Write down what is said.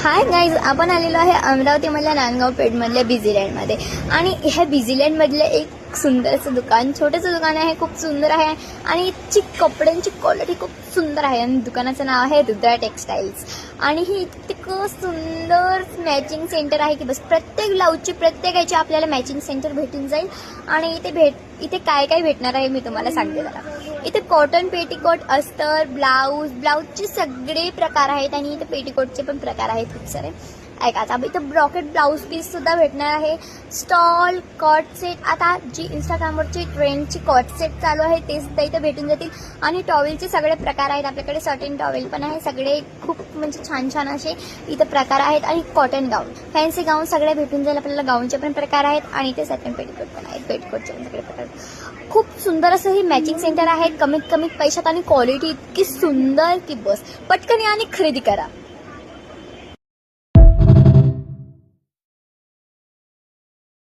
Hi guys, आपण आलेलो आहे अमरावतीमधल्या नांदगाव पेठमधल्या बिझीलँडमध्ये. आणि ह्या बिझीलँडमधलं एक सुंदरचं दुकान, छोटंसं दुकान आहे, खूप सुंदर आहे. आणि याची कपड्यांची क्वालिटी खूप सुंदर आहे. आणि दुकानाचं नाव आहे रुद्रा टेक्सटाईल्स. आणि ही इतकं सुंदर मॅचिंग सेंटर आहे की बस प्रत्येक ब्लाऊजची प्रत्येकाची आपल्याला मॅचिंग सेंटर भेटून जाईल. आणि इथे काय काय भेटणार आहे मी तुम्हाला सांगते जरा. इथे कॉटन पेटीकोट, अस्तर, ब्लाऊजचे सगळे प्रकार आहेत. आणि इथे पेटीकोटचे पण प्रकार आहेत खूप सारे. ऐका, आता इथं ब्रॉकेट ब्लाऊज पीस सुद्धा भेटणार आहे. स्टॉल, कॉट सेट, आता जी इंस्टाग्रामवरची ट्रेंडची कॉट सेट चालू आहे ते सुद्धा इथे भेटून जातील. आणि टॉवेलचे सगळे प्रकार आहेत आपल्याकडे. सॉटिन टॉवेल पण आहे. सगळे खूप म्हणजे छान छान असे इथे प्रकार आहेत. आणि कॉटन गाऊन, फॅन्सी गाऊन सगळे भेटून जाईल आपल्याला. गाऊनचे पण प्रकार आहेत. आणि इथे सॅटिन पेटीकोट पण आहेत. पेटीकोटचे पण सगळे प्रकार. खूप सुंदर असं हे मॅचिंग सेंटर आहे. कमीत कमी पैशात आणि क्वालिटी इतकी सुंदर की बस पटकन या आणि खरेदी करा.